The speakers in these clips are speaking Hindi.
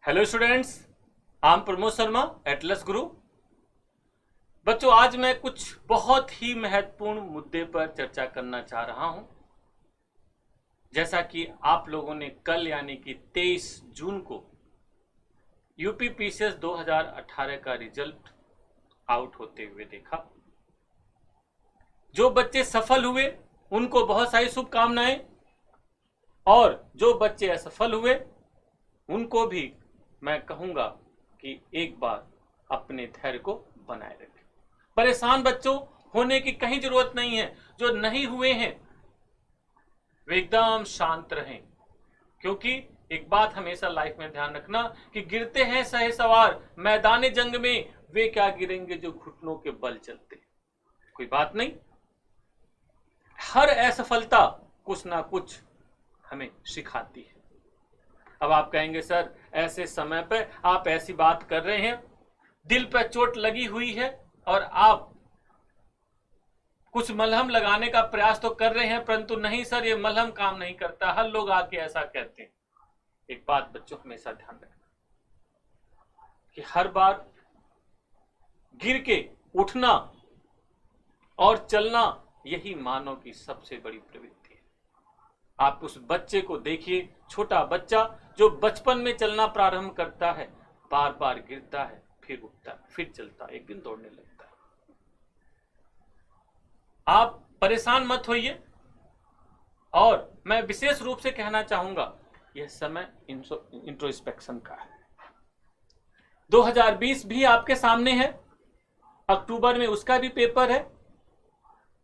Hello students, I am Pramod Sharma, Atlas गुरु। बच्चों, आज मैं कुछ बहुत ही महत्वपूर्ण मुद्दे पर चर्चा करना चाह रहा हूं। जैसा कि आप लोगों ने कल यानी कि 23 जून को यूपी पीसीएस 2018 का रिजल्ट आउट होते हुए देखा। जो बच्चे सफल हुए उनको बहुत सारी शुभकामनाएं, और जो बच्चे असफल हुए उनको भी मैं कहूंगा कि एक बार अपने धैर्य को बनाए रखें। परेशान बच्चों होने की कहीं जरूरत नहीं है। जो नहीं हुए हैं वे एकदम शांत रहें, क्योंकि एक बात हमेशा लाइफ में ध्यान रखना कि गिरते हैं सहे सवार, मैदान जंग में वे क्या गिरेंगे जो घुटनों के बल चलते। कोई बात नहीं, हर असफलता कुछ ना कुछ हमें सिखाती है। अब आप कहेंगे सर ऐसे समय पे आप ऐसी बात कर रहे हैं, दिल पे चोट लगी हुई है और आप कुछ मलहम लगाने का प्रयास तो कर रहे हैं, परंतु नहीं सर ये मलहम काम नहीं करता। हर लोग आके ऐसा कहते हैं। एक बात बच्चों हमेशा ध्यान रखना कि हर बार गिर के उठना और चलना यही मानव की सबसे बड़ी प्रवृत्ति है। आप उस बच्चे को देखिए, छोटा बच्चा जो बचपन में चलना प्रारंभ करता है, बार बार गिरता है, फिर उठता है, फिर चलता है, एक दिन दौड़ने लगता है। आप परेशान मत होइए, और मैं विशेष रूप से कहना चाहूंगा यह समय इंट्रोस्पेक्शन का है। 2020 भी आपके सामने है, अक्टूबर में उसका भी पेपर है।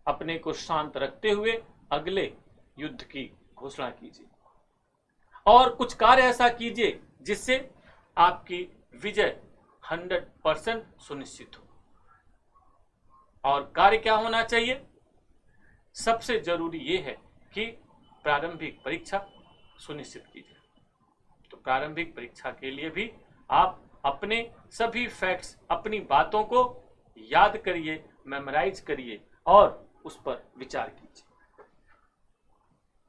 अपने को शांत रखते हुए अगले युद्ध की घोषणा कीजिए और कुछ कार्य ऐसा कीजिए जिससे आपकी विजय 100% सुनिश्चित हो। और कार्य क्या होना चाहिए? सबसे जरूरी यह है कि प्रारंभिक परीक्षा सुनिश्चित कीजिए। तो प्रारंभिक परीक्षा के लिए भी आप अपने सभी फैक्ट्स, अपनी बातों को याद करिए, मेमोराइज करिए और उस पर विचार कीजिए।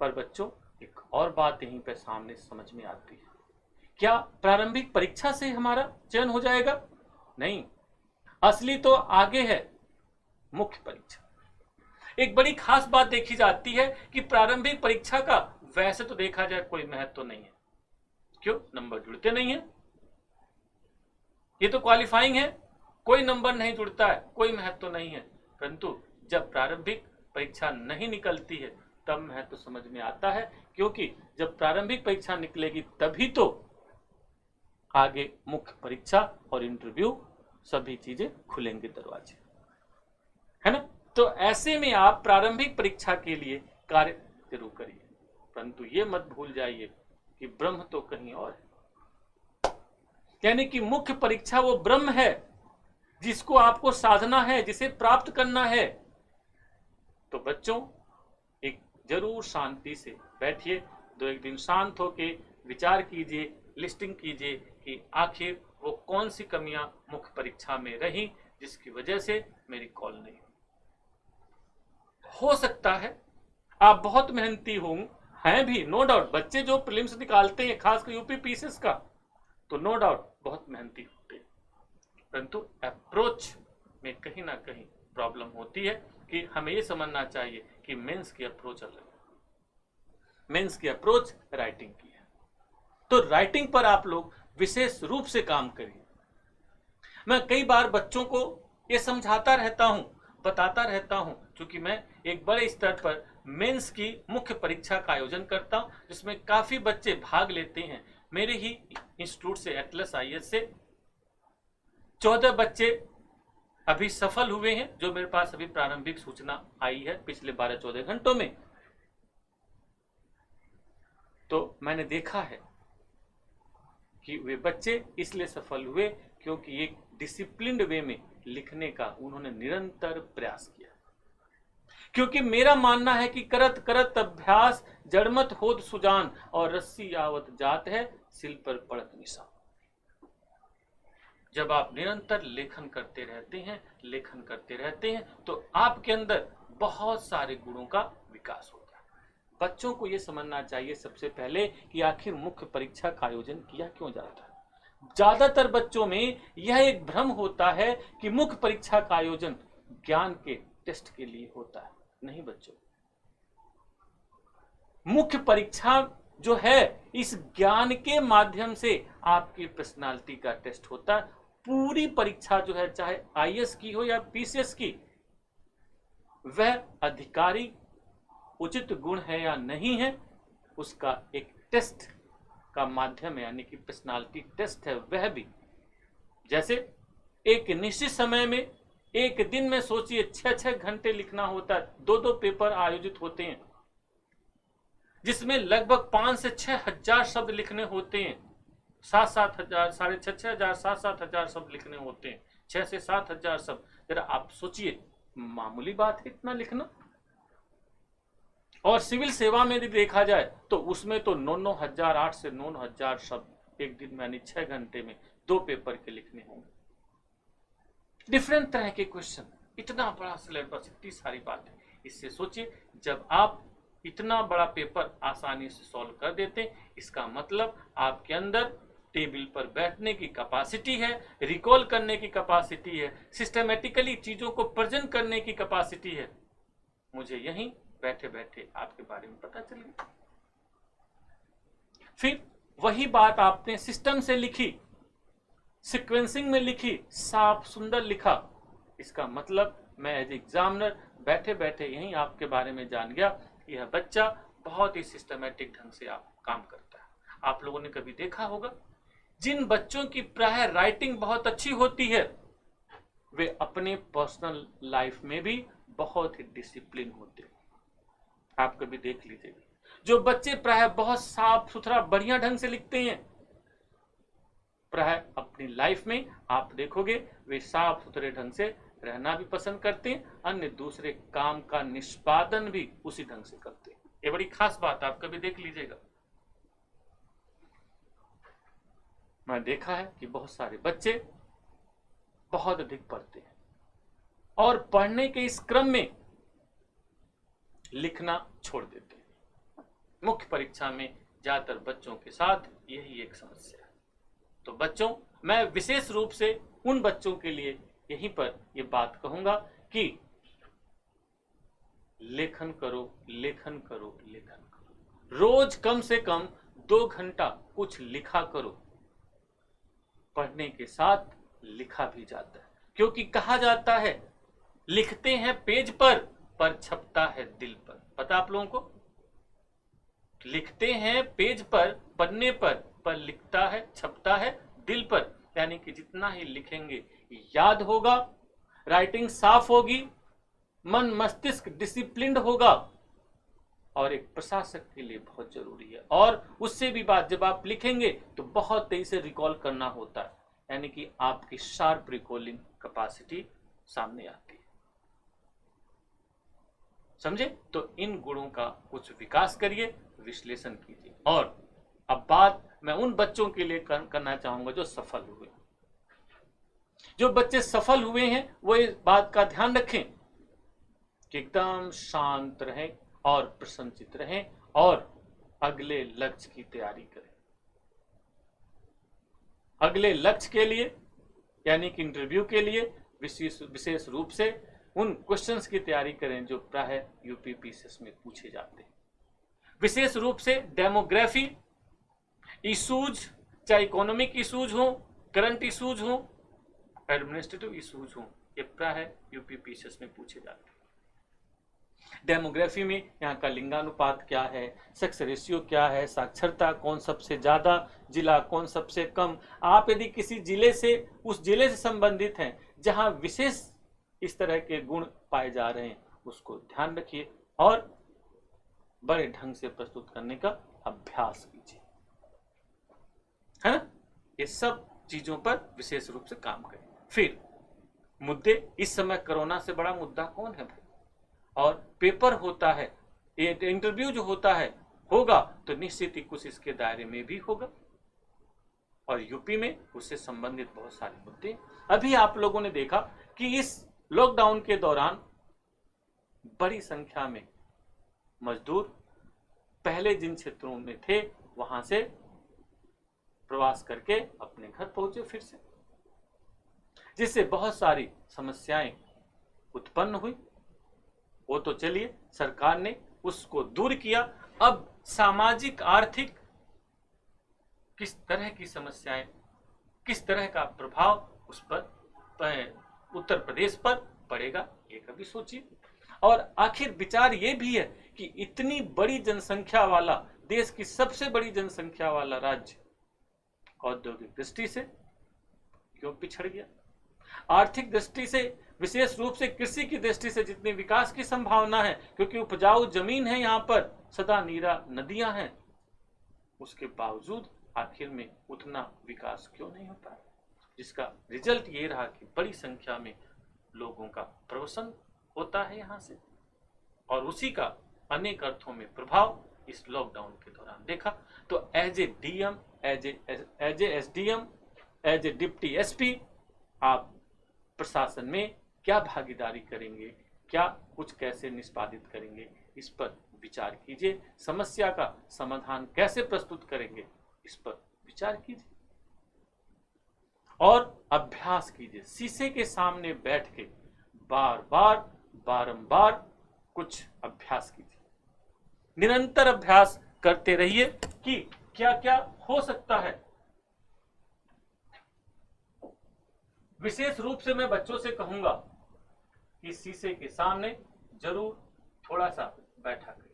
पर बच्चों, एक और बात यहीं पे सामने समझ में आती है, क्या प्रारंभिक परीक्षा से हमारा चयन हो जाएगा? नहीं, असली तो आगे है मुख्य परीक्षा। एक बड़ी खास बात देखी जाती है कि प्रारंभिक परीक्षा का वैसे तो देखा जाए कोई महत्व तो नहीं है। क्यों? नंबर जुड़ते नहीं है। ये तो क्वालिफाइंग है, कोई नंबर नहीं जुड़ता है, कोई महत्व तो नहीं है। परंतु जब प्रारंभिक परीक्षा नहीं निकलती है तब महत्व समझ में आता है, क्योंकि जब प्रारंभिक परीक्षा निकलेगी तभी तो आगे मुख्य परीक्षा और इंटरव्यू सभी चीजें खुलेंगे, दरवाजे, है ना? तो ऐसे में आप प्रारंभिक परीक्षा के लिए कार्य जरूर करिए, परंतु ये मत भूल जाइए कि ब्रह्म तो कहीं और है। यानी कि मुख्य परीक्षा वो ब्रह्म है जिसको आपको साधना है, जिसे प्राप्त करना है। तो बच्चों, एक जरूर शांति से बैठिए, 2-1 दिन शांत होके विचार कीजिए, लिस्टिंग कीजिए कि आखिर वो कौन सी कमियां मुख्य परीक्षा में रही जिसकी वजह से मेरी कॉल नहीं हुई। हो सकता है आप बहुत मेहनती हैं भी, नो डाउट। बच्चे जो प्रीलिम्स निकालते हैं, खासकर यूपी पीसीएस का, तो नो डाउट बहुत मेहनती होते हैं, परंतु अप्रोच में कहीं ना कहीं प्रॉब्लम होती है कि हमें यह समझना चाहिए कि मेंस की अप्रोच अलग है, मेंस की अप्रोच राइटिंग की है। तो राइटिंग पर आप लोग विशेष रूप से काम करिए। मैं कई बार बच्चों को यह समझाता रहता हूं, बताता रहता हूं, क्योंकि मैं एक बड़े स्तर पर मेंस की मुख्य परीक्षा का आयोजन करता हूं जिसमें काफी बच्चे भाग लेते हैं। मेरे ही इंस्टीट्यूट से, एटलस आईएएस से 14 बच्चे अभी सफल हुए हैं, जो मेरे पास अभी प्रारंभिक सूचना आई है पिछले 12-14 घंटों में। तो मैंने देखा है कि वे बच्चे इसलिए सफल हुए क्योंकि एक डिसिप्लिन्ड वे में लिखने का उन्होंने निरंतर प्रयास किया। क्योंकि मेरा मानना है कि करत करत अभ्यास जड़मत होत सुजान, और रस्सी आवत जात है सिल पर पड़त निशान। जब आप निरंतर लेखन करते रहते हैं तो आपके अंदर बहुत सारे गुणों का विकास होता है। बच्चों को यह समझना चाहिए सबसे पहले कि आखिर मुख्य परीक्षा का आयोजन किया क्यों जाता है। ज्यादातर बच्चों में यह एक भ्रम होता है कि मुख्य परीक्षा का आयोजन ज्ञान के टेस्ट के लिए होता है। नहीं बच्चों, मुख्य परीक्षा जो है इस ज्ञान के माध्यम से आपकी पर्सनालिटी का टेस्ट होता है। पूरी परीक्षा जो है, चाहे आईएएस की हो या पीसीएस की, वह अधिकारी उचित गुण है या नहीं है उसका एक टेस्ट का माध्यम है, यानी कि पर्सनालिटी टेस्ट है। वह भी जैसे एक निश्चित समय में, एक दिन में सोचिए 6-6 घंटे लिखना होता है, 2-2 पेपर आयोजित होते हैं जिसमें लगभग 5 से 6 हजार शब्द लिखने होते हैं, 7-7 हजार, 6,500 हजार, 7-7 हजार शब्द लिखने होते हैं, 6 से 7 हजार शब्द। जरा आप सोचिए, मामूली बात है इतना लिखना। और सिविल सेवा में भी देखा जाए तो उसमें तो 9-9 हजार, 8 से 9 हजार शब्द एक दिन में, यानी 6 घंटे में 2 पेपर के लिखने होंगे। डिफरेंट तरह के क्वेश्चन, इतना बड़ा सिलेबस, इतनी सारी बातें। इससे सोचिए, जब आप इतना बड़ा पेपर आसानी से सॉल्व कर देते, इसका मतलब आपके अंदर टेबल पर बैठने की कैपेसिटी है, रिकॉल करने की कैपेसिटी है, सिस्टमेटिकली चीजों को प्रेजेंट करने की कैपेसिटी है। मुझे यहीं बैठे बैठे आपके बारे में पता चल गया। फिर वही बात आपने सिस्टम से लिखी, सीक्वेंसिंग में लिखी, साफ सुंदर लिखा, इसका मतलब मैं एज एग्जामिनर बैठे बैठे यहीं आपके बारे में जान गया कि यह बच्चा बहुत ही सिस्टमेटिक ढंग से आप काम करता है। आप लोगों ने कभी देखा होगा, जिन बच्चों की प्राय राइटिंग बहुत अच्छी होती है वे अपने पर्सनल लाइफ में भी बहुत ही डिसिप्लिन होते हैं। आप कभी देख लीजिएगा, जो बच्चे प्राय बहुत साफ सुथरा बढ़िया ढंग से लिखते हैं, प्राय अपनी लाइफ में आप देखोगे वे साफ सुथरे ढंग से रहना भी पसंद करते हैं, अन्य दूसरे काम का निष्पादन भी उसी ढंग से करते हैं। ये बड़ी खास बात आप कभी देख लीजिएगा। मैं देखा है कि बहुत सारे बच्चे बहुत अधिक पढ़ते हैं और पढ़ने के इस क्रम में लिखना छोड़ देते हैं। मुख्य परीक्षा में ज्यादातर बच्चों के साथ यही एक समस्या है। तो बच्चों, मैं विशेष रूप से उन बच्चों के लिए यहीं पर यह बात कहूंगा कि लेखन करो, लेखन करो, लेखन करो। रोज कम से कम 2 घंटा कुछ लिखा करो। पढ़ने के साथ लिखा भी जाता है, क्योंकि कहा जाता है लिखते हैं पेज पर छपता है दिल पर। पता आप लोगों को, लिखते हैं पेज पर, पन्ने पर लिखता है, छपता है दिल पर। यानी कि जितना ही लिखेंगे याद होगा, राइटिंग साफ होगी, मन मस्तिष्क डिसिप्लिन्ड होगा, और एक प्रशासक के लिए बहुत जरूरी है। और उससे भी बात, जब आप लिखेंगे तो बहुत तेजी से रिकॉल करना होता है, यानी कि आपकी शार्प रिकॉलिंग कैपेसिटी सामने आती है। समझे? तो इन गुणों का कुछ विकास करिए, विश्लेषण कीजिए। और अब बात मैं उन बच्चों के लिए करना चाहूंगा जो सफल हुए। जो बच्चे सफल हुए हैं वो इस बात का ध्यान रखें कि एकदम शांत रहें और प्रसन्नचित रहें और अगले लक्ष्य की तैयारी करें। अगले लक्ष्य के लिए, यानी कि इंटरव्यू के लिए विशेष रूप से उन क्वेश्चंस की तैयारी करें जो प्राय यूपी पीसीएस में पूछे जाते हैं। विशेष रूप से डेमोग्राफी इशूज, चाहे इकोनॉमिक इशूज हो, करंट इशूज हो, एडमिनिस्ट्रेटिव इशूज हो, ये प्राय यूपी पीसीएस में पूछे जाते हैं। डेमोग्राफी में यहाँ का लिंगानुपात क्या है, सेक्स रेशियो क्या है, साक्षरता कौन सबसे ज्यादा, जिला कौन सबसे कम। आप यदि किसी जिले से, उस जिले से संबंधित हैं जहाँ विशेष इस तरह के गुण पाए जा रहे हैं, उसको ध्यान रखिए और बड़े ढंग से प्रस्तुत करने का अभ्यास कीजिए, है ना? ये सब चीजों पर विशेष रूप से काम करें। फिर मुद्दे, इस समय कोरोना से बड़ा मुद्दा कौन है भाई? और पेपर होता है, ये इंटरव्यू जो होता है होगा तो निश्चित ही कुछ इसके दायरे में भी होगा, और यूपी में उससे संबंधित बहुत सारे मुद्दे। अभी आप लोगों ने देखा कि इस लॉकडाउन के दौरान बड़ी संख्या में मजदूर पहले जिन क्षेत्रों में थे वहां से प्रवास करके अपने घर पहुंचे फिर से, जिससे बहुत सारी समस्याएं उत्पन्न हुई। वो तो चलिए सरकार ने उसको दूर किया। अब सामाजिक आर्थिक किस तरह की समस्याएं, किस तरह का प्रभाव उस पर उत्तर प्रदेश पर पड़ेगा, ये कभी सोचिए। और आखिर विचार ये भी है कि इतनी बड़ी जनसंख्या वाला देश की सबसे बड़ी जनसंख्या वाला राज्य औद्योगिक दृष्टि से क्यों पिछड़ गया? आर्थिक दृष्टि से, विशेष रूप से कृषि की दृष्टि से जितनी विकास की संभावना है, क्योंकि उपजाऊ जमीन है, यहाँ पर सदा नीरा नदियां हैं, उसके बावजूद आखिर में उतना विकास क्यों नहीं होता है? जिसका रिजल्ट ये रहा कि बड़ी संख्या में लोगों का प्रवसन होता है यहाँ से, और उसी का अनेक अर्थों में प्रभाव इस लॉकडाउन के दौरान देखा। तो as a DM, as a SDM, as a deputy SP, आप प्रशासन में क्या भागीदारी करेंगे, क्या कुछ कैसे निष्पादित करेंगे, इस पर विचार कीजिए। समस्या का समाधान कैसे प्रस्तुत करेंगे, इस पर विचार कीजिए और अभ्यास कीजिए। शीशे के सामने बैठ के बार बार बारंबार कुछ अभ्यास कीजिए, निरंतर अभ्यास करते रहिए कि क्या क्या हो सकता है। विशेष रूप से मैं बच्चों से कहूंगा कि शीशे के सामने जरूर थोड़ा सा बैठा करिए।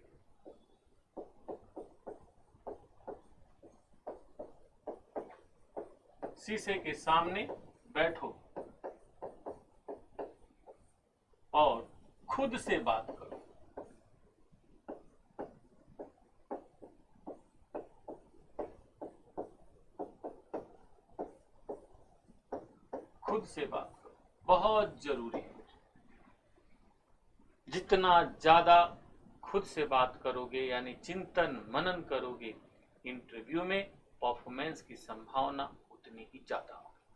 शीशे के सामने बैठो और खुद से बात करो। खुद से बात करो, बहुत जरूरी है। जितना ज्यादा खुद से बात करोगे, यानी चिंतन मनन करोगे, इंटरव्यू में परफॉर्मेंस की संभावना उतनी ही ज्यादा होगी।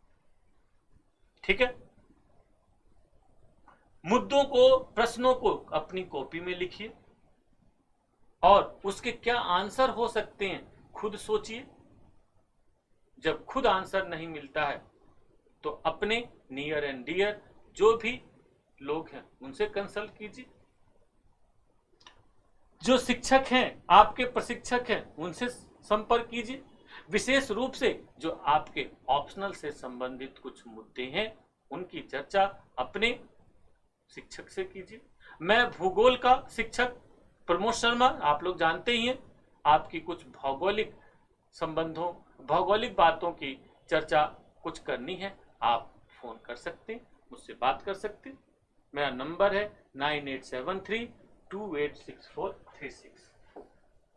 ठीक है? मुद्दों को, प्रश्नों को अपनी कॉपी में लिखिए और उसके क्या आंसर हो सकते हैं खुद सोचिए। जब खुद आंसर नहीं मिलता है तो अपने नियर एंड डियर जो भी लोग हैं उनसे कंसल्ट कीजिए। जो शिक्षक हैं, आपके प्रशिक्षक हैं, उनसे संपर्क कीजिए। विशेष रूप से जो आपके ऑप्शनल से संबंधित कुछ मुद्दे हैं उनकी चर्चा अपने शिक्षक से कीजिए। मैं भूगोल का शिक्षक प्रमोद शर्मा, आप लोग जानते ही हैं, आपकी कुछ भौगोलिक संबंधों, भौगोलिक बातों की चर्चा कुछ करनी है, आप फोन कर सकते हैं, मुझसे बात कर सकते हैं। मेरा नंबर है 9873286436,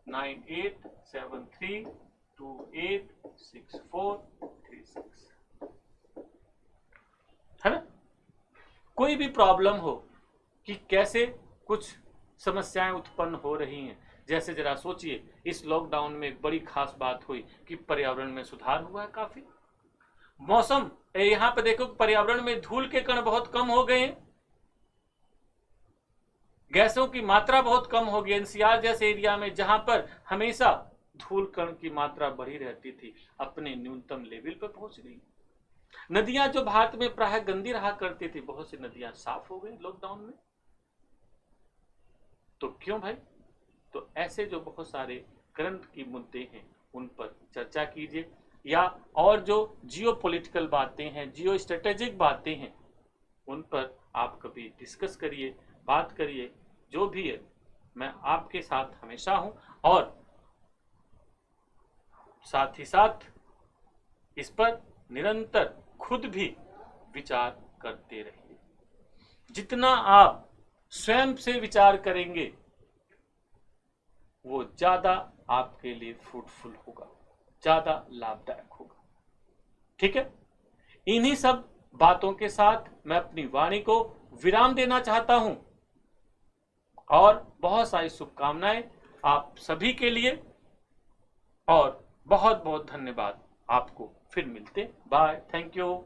9873286436, है ना? कोई भी प्रॉब्लम हो कि कैसे कुछ समस्याएं उत्पन्न हो रही हैं, जैसे जरा सोचिए इस लॉकडाउन में एक बड़ी खास बात हुई कि पर्यावरण में सुधार हुआ है काफी। मौसम, यहां पे देखो पर्यावरण में धूल के कण बहुत कम हो गए हैं, गैसों की मात्रा बहुत कम हो गई। एनसीआर जैसे एरिया में जहां पर हमेशा धूल कण की मात्रा बढ़ी रहती थी, अपने न्यूनतम लेवल पर पहुंच गई। नदियां जो भारत में प्राय गंदी रहा करती थी, बहुत सी नदियां साफ हो गई लॉकडाउन में। तो क्यों भाई? तो ऐसे जो बहुत सारे करंट की मुद्दे हैं उन पर चर्चा कीजिए, या और जो जियो पॉलिटिकल बातें हैं, जियो स्ट्रेटेजिक बातें हैं, उन पर आप कभी डिस्कस करिए, बात करिए। जो भी है मैं आपके साथ हमेशा हूं, और साथ ही साथ इस पर निरंतर खुद भी विचार करते रहिए। जितना आप स्वयं से विचार करेंगे वो ज्यादा आपके लिए फ्रूटफुल होगा, ज्यादा लाभदायक होगा। ठीक है? इन्हीं सब बातों के साथ मैं अपनी वाणी को विराम देना चाहता हूं, और बहुत सारी शुभकामनाएं आप सभी के लिए, और बहुत बहुत धन्यवाद। आपको फिर मिलते, बाय, थैंक यू।